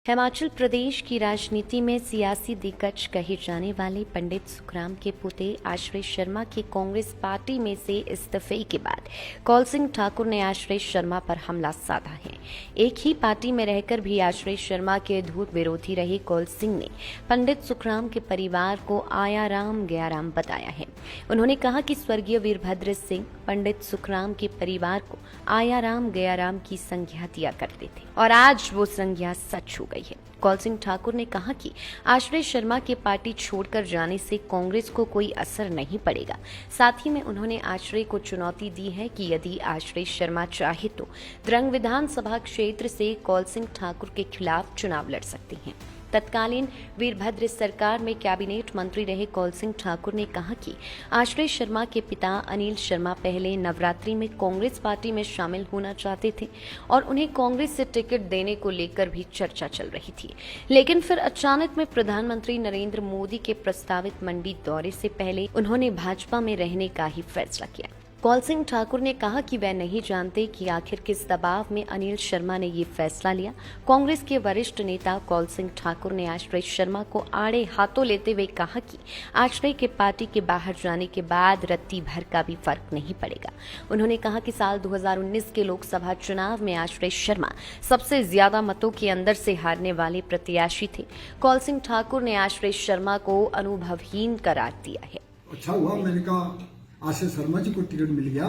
हिमाचल प्रदेश की राजनीति में सियासी दिग्गज कहे जाने वाले पंडित सुखराम के पोते आश्रय शर्मा के कांग्रेस पार्टी में से इस्तीफे के बाद कौल सिंह ठाकुर ने आश्रय शर्मा पर हमला साधा है। एक ही पार्टी में रहकर भी आश्रय शर्मा के धूर्त विरोधी रहे कौल सिंह ने पंडित सुखराम के परिवार को आया राम गया राम बताया है। उन्होंने कहा कि स्वर्गीय वीरभद्र सिंह पंडित सुखराम के परिवार को आया राम गया राम की संज्ञा दिया करते थे और आज वो संज्ञा सच हो गई है। कौल सिंह ठाकुर ने कहा कि आश्रय शर्मा के पार्टी छोड़कर जाने से कांग्रेस को कोई असर नहीं पड़ेगा। साथ ही में उन्होंने आश्रय को चुनौती दी है कि यदि आश्रय शर्मा चाहे तो द्रंग विधानसभा क्षेत्र से कौल सिंह ठाकुर के खिलाफ चुनाव लड़ सकती हैं। तत्कालीन वीरभद्र सरकार में कैबिनेट मंत्री रहे कौल सिंह ठाकुर ने कहा कि आश्रय शर्मा के पिता अनिल शर्मा पहले नवरात्रि में कांग्रेस पार्टी में शामिल होना चाहते थे और उन्हें कांग्रेस से टिकट देने को लेकर भी चर्चा चल रही थी, लेकिन फिर अचानक में प्रधानमंत्री नरेंद्र मोदी के प्रस्तावित मंडी दौरे से पहले उन्होंने भाजपा में रहने का ही फैसला किया। कौल सिंह ठाकुर ने कहा कि वह नहीं जानते कि आखिर किस दबाव में अनिल शर्मा ने ये फैसला लिया। कांग्रेस के वरिष्ठ नेता कौल सिंह ठाकुर ने आश्रय शर्मा को आड़े हाथों लेते हुए कहा कि आश्रय के पार्टी के बाहर जाने के बाद रत्ती भर का भी फर्क नहीं पड़ेगा। उन्होंने कहा कि साल 2019 के लोकसभा चुनाव में आश्रय शर्मा सबसे ज्यादा मतों के अंदर से हारने वाले प्रत्याशी थे। कौल सिंह ठाकुर ने आश्रय शर्मा को अनुभवहीन करार दिया है। अच्छा हुआ मैंने कहा आश्रय शर्मा जी को टिकट मिल गया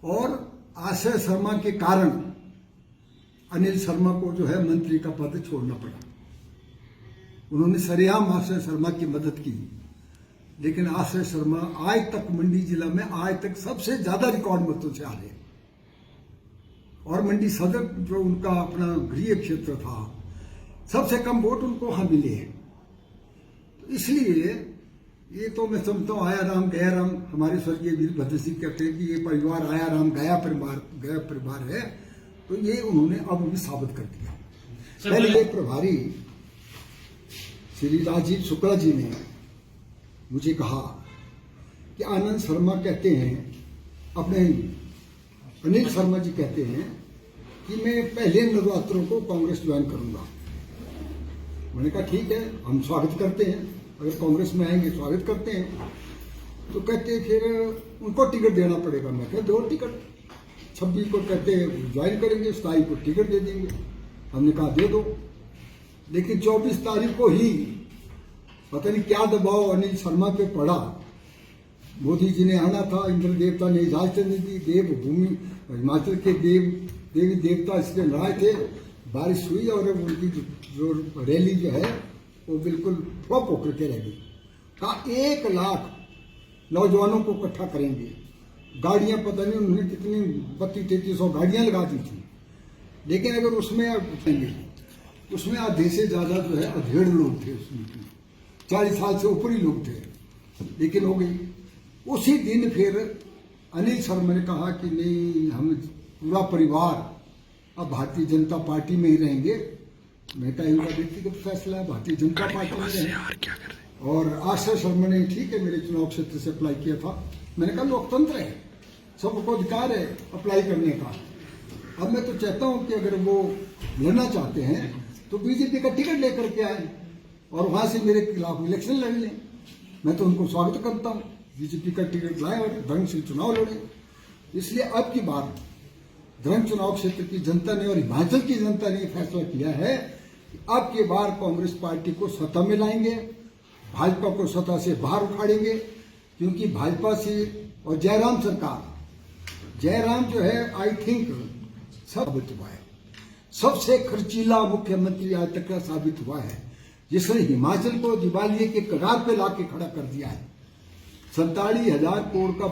और आश्रय शर्मा के कारण अनिल शर्मा को जो है मंत्री का पद छोड़ना पड़ा। उन्होंने सरेआम आश्रय शर्मा की मदद की, लेकिन आश्रय शर्मा आज तक मंडी जिला में आज तक सबसे ज्यादा रिकॉर्ड मतों से हारे और मंडी सदर जो उनका अपना गृह क्षेत्र था सबसे कम वोट उनको वहां मिले हैं। तो इसलिए ये तो मैं समझता हूँ आया राम गया राम हमारे स्वर्गीय वीरभद्र सिंह कहते हैं कि ये परिवार आया राम गया परिवार है, तो ये उन्होंने अब भी साबित कर दिया। पहले ये प्रभारी श्री राजीव शुक्ला जी ने मुझे कहा कि आनंद शर्मा कहते हैं अपने अनिल शर्मा जी कहते हैं कि मैं पहले नवरात्रों को कांग्रेस ज्वाइन करूंगा। मैंने कहा ठीक है, हम स्वागत करते हैं, अगर कांग्रेस में आएंगे स्वागत करते हैं। तो कहते फिर उनको टिकट देना पड़ेगा। मैं कहा दो टिकट, 26 को कहते ज्वाइन करेंगे, 27 को टिकट दे देंगे। हमने कहा दे दो, लेकिन 24 तारीख को ही पता नहीं क्या दबाव अनिल शर्मा पे पड़ा। मोदी जी ने आना था, इंद्र देवता ने इजाजत नहीं दी, देव भूमि हिमाचल के देवी देवता इसलिए लड़ाए थे। बारिश हुई और उनकी जो रैली जो है वो बिल्कुल फ्लॉप होकर के रह गई। कहा 1 लाख नौजवानों को इकट्ठा करेंगे, गाड़ियां पता नहीं उन्होंने कितनी 3200-3300 गाड़ियां लगा दी थी, लेकिन अगर उसमें आधे से ज्यादा जो है अधेड़ लोग थे, उसमें 40 साल से ऊपर ही लोग थे, लेकिन हो गई। उसी दिन फिर अनिल शर्मा ने कहा कि नहीं, हम पूरा परिवार अब भारतीय जनता पार्टी में ही रहेंगे। मैं कहा इनका व्यक्तिगत फैसला है, भारतीय जनता पार्टी में रहेंगे। और आश्रय शर्मा ने ठीक है मेरे चुनाव क्षेत्र से अप्लाई किया था। मैंने कहा लोकतंत्र है, सबको अधिकार है अप्लाई करने का। अब मैं तो चाहता हूं कि अगर वो लड़ना चाहते हैं तो बीजेपी का टिकट लेकर के आए और वहां से मेरे खिलाफ इलेक्शन लड़ लें। मैं तो उनको स्वागत करता हूं, बीजेपी का टिकट लाए और ढंग से चुनाव लड़े। इसलिए अब की बार धर्म चुनाव क्षेत्र की जनता ने और हिमाचल की जनता ने फैसला किया है कि अब की बार कांग्रेस पार्टी को सत्ता में लाएंगे, भाजपा को सत्ता से बाहर उखाड़ेंगे, क्योंकि भाजपा से और जयराम सरकार, जयराम जो है आई थिंक साबित हुआ है, सबसे खर्चीला मुख्यमंत्री आज तक का साबित हुआ है, जिसने हिमाचल को दिवालिये के कगार पे लाके खड़ा कर दिया है। 47,000 करोड़ का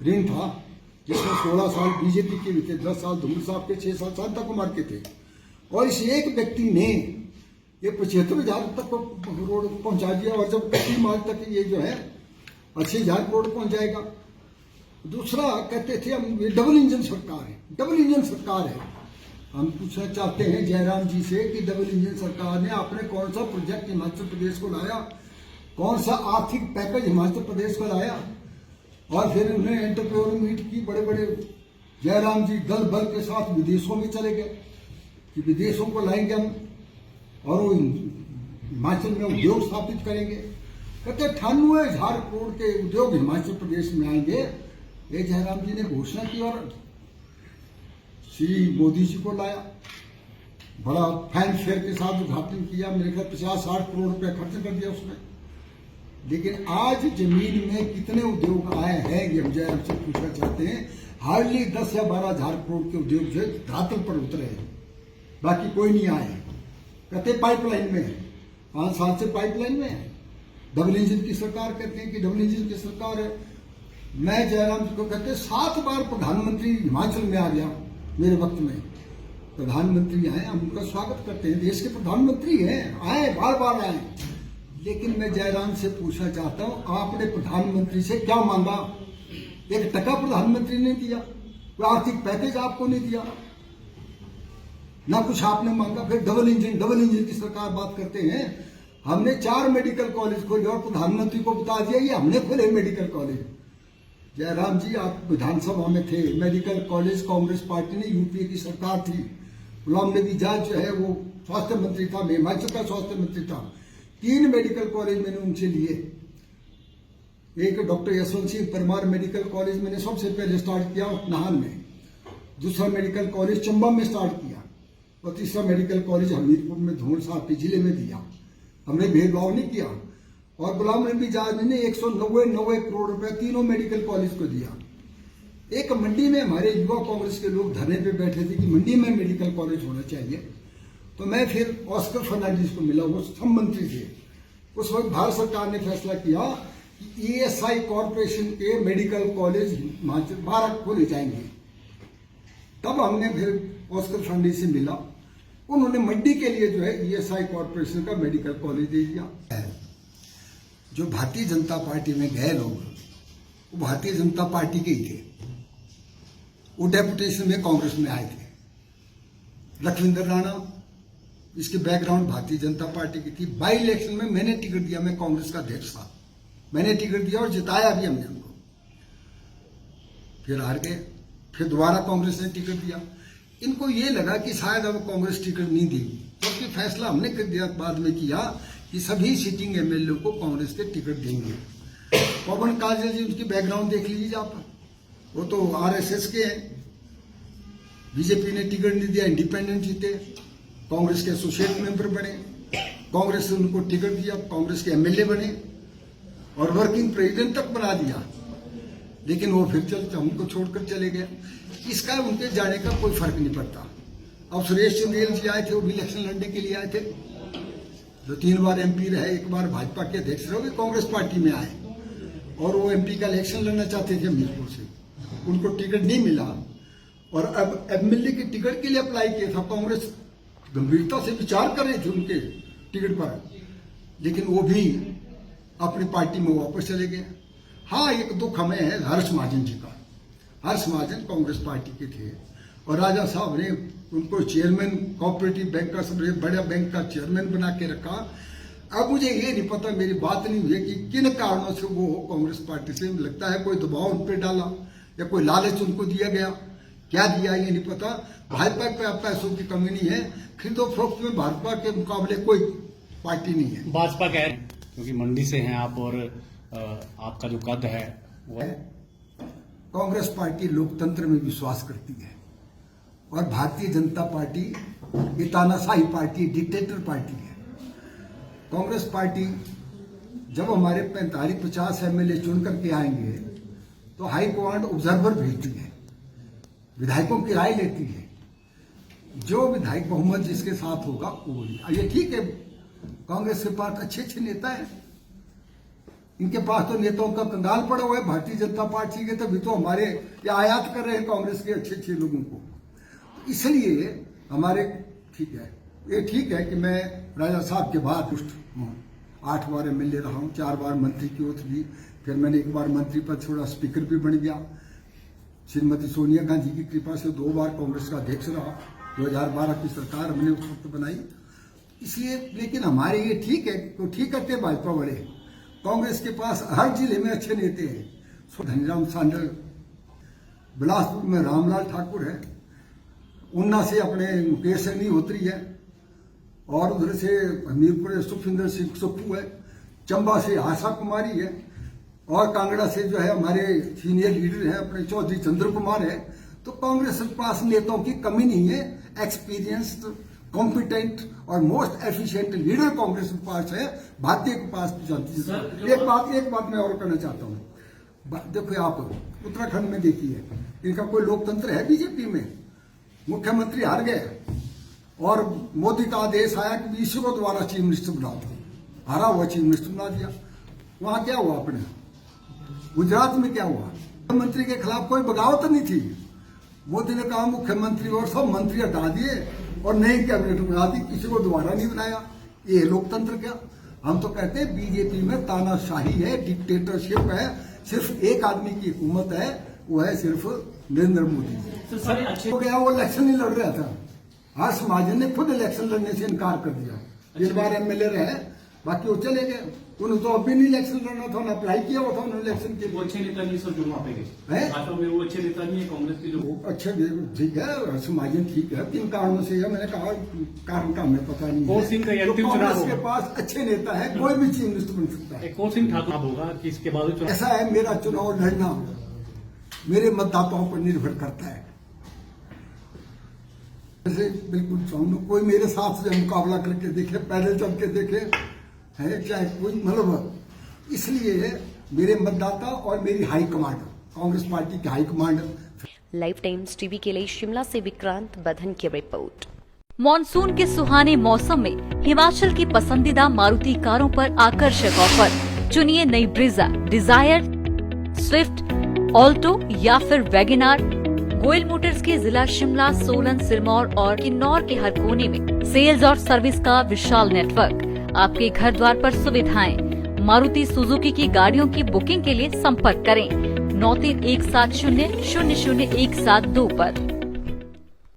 ऋण था, जिसमें 16 साल बीजेपी के भी थे, 10 साल धूमल साहब के, 6 साल तक कुमार के थे, और इस एक व्यक्ति ने ये 75,000 तक करोड़ पहुंचा दिया। और जब 25 मार्च तक ये जो है 80,000 करोड़ पहुंच जाएगा। दूसरा कहते थे हम ये डबल इंजन सरकार है, डबल इंजन सरकार है। हम पूछना चाहते हैं जयराम जी से कि डबल इंजन सरकार ने आपने कौन सा प्रोजेक्ट हिमाचल प्रदेश को लाया, कौन सा आर्थिक पैकेज हिमाचल प्रदेश को लाया। और फिर उन्हें एंटरप्रेन्योर मीट की, बड़े बड़े जयराम जी दल बल के साथ विदेशों में चले गए कि विदेशों को लाएंगे हम और वो हिमाचल में उद्योग स्थापित करेंगे। कहते 98,000 करोड़ के उद्योग हिमाचल प्रदेश में आएंगे। ये जयराम जी ने घोषणा की और श्री मोदी जी को लाया, बड़ा फैन फेयर के साथ उद्घाटन किया। मेरे ख्याल 50-60 करोड़ रुपया खर्च कर दिया उसमें। लेकिन आज जमीन में कितने उद्योग आए हैं ये हम जयराम से पूछना चाहते हैं। हार्डली 10 या 12,000 करोड़ के उद्योग जो धरातल पर उतरे हैं, बाकी कोई नहीं आए। कहते पाइपलाइन में है, 5 साल से पाइपलाइन में है। डबल इंजन की सरकार कहते हैं कि डबल इंजन की सरकार है। मैं जयराम जी को कहते 7 बार प्रधानमंत्री हिमाचल में आ गया मेरे वक्त में। प्रधानमंत्री आए, हम उनका स्वागत करते हैं, देश के प्रधानमंत्री हैं, आए, बार बार आए। लेकिन मैं जयराम से पूछना चाहता हूं, आपने प्रधानमंत्री से क्या मांगा? 1 टका प्रधानमंत्री ने दिया, कोई आर्थिक पैकेज आपको नहीं दिया, ना कुछ आपने मांगा। फिर डबल इंजन की सरकार बात करते हैं। हमने 4 मेडिकल कॉलेज खोले और प्रधानमंत्री को बता दिया ये हमने खोले मेडिकल कॉलेज। जयराम जी आप विधानसभा में थे, मेडिकल कॉलेज कांग्रेस पार्टी ने, यूपीए की सरकार थी, गुलाम नबी आजाद जो है वो स्वास्थ्य मंत्री था, मैं हिमाचल का स्वास्थ्य मंत्री था। 3 मेडिकल कॉलेज मैंने उनसे लिए। एक doctor Yashwant Singh Parmar medical college मैंने सबसे पहले स्टार्ट किया नाहन में, दूसरा मेडिकल कॉलेज चंबा में स्टार्ट किया और तीसरा मेडिकल कॉलेज हमीरपुर में धौल साहब के जिले में दिया। हमने भेदभाव नहीं किया। और गुलाम नबी आजाद ने 190 करोड़ रुपए तीनों मेडिकल कॉलेज को दिया। एक मंडी में हमारे युवा कांग्रेस के लोग धरने पे बैठे थे कि मंडी में मेडिकल कॉलेज होना चाहिए। तो मैं फिर ऑस्कर फर्नांडिस को मिला, वो श्रम मंत्री थे। उस वक्त भारत सरकार ने फैसला किया कि ईएसआई कॉर्पोरेशन के मेडिकल कॉलेज 12 खोले जाएंगे। तब हमने फिर ऑस्कर फर्नांडिस से मिला, उन्होंने मंडी के लिए जो है ईएसआई कॉर्पोरेशन का मेडिकल कॉलेज दे दिया। जो भारतीय जनता पार्टी में गए लोग वो भारतीय जनता पार्टी के ही थे, वो डेपुटेशन में कांग्रेस में आए थे। लखविंदर राणा, इसके बैकग्राउंड भारतीय जनता पार्टी की थी। बाई इलेक्शन में मैंने टिकट दिया, मैं कांग्रेस का अध्यक्ष था, मैंने टिकट दिया और जिताया भी हमने उनको। फिर हार गए, फिर दोबारा कांग्रेस ने टिकट दिया। इनको ये लगा कि शायद अब कांग्रेस टिकट नहीं देगी, जबकि तो फैसला हमने कर दिया बाद में किया कि सभी सिटिंग एमएलए को कांग्रेस के टिकट देंगे। पवन काजल जी, उनकी बैकग्राउंड देख लीजिए आप, वो तो आरएसएस के हैं। बीजेपी ने टिकट नहीं दिया, इंडिपेंडेंट जीते, कांग्रेस के एसोसिएट मेंबर बने, कांग्रेस ने उनको टिकट दिया, कांग्रेस के एमएलए बने और वर्किंग प्रेसिडेंट तक बना दिया। लेकिन वो फिर हमको छोड़कर चले गए। इसका उनके जाने का कोई फर्क नहीं पड़ता। अब सुरेश चंदेल जी आए थे, वो भी इलेक्शन लड़ने के लिए आए थे, जो 3 बार एमपी रहे, 1 बार भाजपा के अध्यक्ष रहे, कांग्रेस पार्टी में आए और वो एमपी का इलेक्शन लड़ना चाहते थे हमीरपुर से, उनको टिकट नहीं मिला और अब एमएलए के टिकट के लिए अप्लाई किया था। कांग्रेस गंभीरता से विचार कर रही थी उनके टिकट पर, लेकिन वो भी अपनी पार्टी में वापस चले गए। हाँ, एक दुख हमें है हर्ष महाजन जी का। हर्ष महाजन कांग्रेस पार्टी के थे और राजा साहब ने उनको चेयरमैन कोऑपरेटिव बैंक का, सबसे बड़ा बैंक का चेयरमैन बना के रखा। अब मुझे ये नहीं पता, मेरी बात नहीं हुई कि किन कारणों से वो कांग्रेस पार्टी से, लगता है कोई दबाव उन पर डाला या कोई लालच उनको दिया गया, क्या दिया ये नहीं पता। भाजपा पे पैसों की कमी नहीं है, खरीदो फरोख्त में भाजपा के मुकाबले कोई पार्टी नहीं है। भाजपा कह रहे हैं क्योंकि मंडी से हैं आप और आपका जो कद है वो कांग्रेस पार्टी लोकतंत्र में विश्वास करती है और भारतीय जनता पार्टी ये तानाशाही पार्टी, डिक्टेटर पार्टी है। कांग्रेस पार्टी जब हमारे 45-50 एमएलए चुन करके आएंगे तो हाई कमांड ऑब्जर्वर भेजती है, विधायकों की राय लेती है, जो विधायक बहुमत जिसके साथ होगा वो। ये ठीक है, कांग्रेस के पास अच्छे नेता हैं, इनके पास तो नेताओं का कंगाल पड़ा हुआ है। भारतीय जनता पार्टी के तभी तो हमारे ये आयात कर रहे हैं कांग्रेस के अच्छे लोगों को। इसलिए हमारे ठीक है, ये ठीक है कि मैं राजा साहब के बाद पुष्ट हूँ। 8 बार एमएलए रहा हूँ, 4 बार मंत्री की ओथ ली, फिर मैंने 1 बार मंत्री पद छोड़ा, स्पीकर भी बन गया। श्रीमती सोनिया गांधी की कृपा से 2 बार कांग्रेस का अध्यक्ष रहा। 2012 की सरकार हमने उस वक्त बनाई। इसलिए लेकिन हमारे ये ठीक है, तो ठीक करते भाजपा वाले। कांग्रेस के पास हर जिले में अच्छे नेता हैं। धनीराम सांडल, बिलासपुर में रामलाल ठाकुर है, उन्ना से अपने मुकेश अग्निहोत्री है और उधर से हमीरपुर सुखविंदर सिंह सुप्पू है, चंबा से आशा कुमारी है, और कांगड़ा से जो है हमारे सीनियर लीडर हैं अपने चौधरी चंद्र कुमार है। तो कांग्रेस के पास नेताओं की कमी नहीं है, एक्सपीरियंस्ड, कॉम्पिटेंट और मोस्ट एफिशिएंट लीडर कांग्रेस के पास है, भारतीय के पास चलती है। एक बात मैं और करना चाहता हूँ। देखो आप उत्तराखंड में देखिए, इनका कोई लोकतंत्र है बीजेपी में? मुख्यमंत्री हार गए और मोदी का आदेश आया कि इसी को दोबारा चीफ मिनिस्टर बनाओ, हारा हुआ चीफ मिनिस्टर बना दिया। वहां क्या हुआ? अपने गुजरात में क्या हुआ? मुख्यमंत्री के खिलाफ कोई बगावत नहीं थी, मोदी ने कहा मुख्यमंत्री और सब मंत्री हटा दिए और नई कैबिनेट बना दी, किसी को दोबारा नहीं बनाया। ये लोकतंत्र क्या? हम तो कहते हैं बीजेपी में तानाशाही है, डिक्टेटरशिप है, सिर्फ एक आदमी की हुकूमत है, वो है सिर्फ नरेंद्र मोदी। हो गया, वो इलेक्शन नहीं लड़ रहा था, आज महाजन ने खुद इलेक्शन लड़ने से इनकार कर दिया। इस बार एमएलए रहे, बाकी वो चले गए। उन्होंने तो अभी नहीं इलेक्शन लड़ना था, उन्होंने अप्लाई किया हुआ था उन्होंने इलेक्शन के लिए। वो अच्छे नेता नहीं सर जो वहाँ पे गए, भाजपा में वो अच्छे नेता नहीं है कांग्रेस के जो। अच्छे ठीक है, समाजन ठीक है, किन कारणों से है मैंने कहा, कारण का हमें पता नहीं कौर सिंह का है। अंतिम चुनाव कांग्रेस के होगा। पास अच्छे नेता है, कोई भी चीफ मिनिस्टर बन सकता है। कौर सिंह ठाकुर होगा कि इसके बाद चुनाव? ऐसा है, मेरा चुनाव लड़ना मेरे मतदाताओं पर निर्भर करता है। जैसे बिल्कुल चाहूँ कोई मेरे साथ से मुकाबला करके देखे, पैदल चल के देखे है, चाहे कोई, मतलब इसलिए मेरे मतदाता और मेरी हाईकमांड, कांग्रेस पार्टी की हाईकमांड। लाइव टाइम्स टीवी के लिए शिमला से विक्रांत बधन की रिपोर्ट। मॉनसून के सुहाने मौसम में हिमाचल की पसंदीदा मारुति कारों पर आकर्षक ऑफर। चुनिए नई ब्रीजा, डिजायर, स्विफ्ट, ऑल्टो या फिर वैगनार। गोयल मोटर्स के जिला शिमला, सोलन, सिरमौर और किन्नौर के हर कोने में सेल्स और सर्विस का विशाल नेटवर्क, आपके घर द्वार पर सुविधाएं। मारुति सुजुकी की गाड़ियों की बुकिंग के लिए संपर्क करें 9317000172 पर।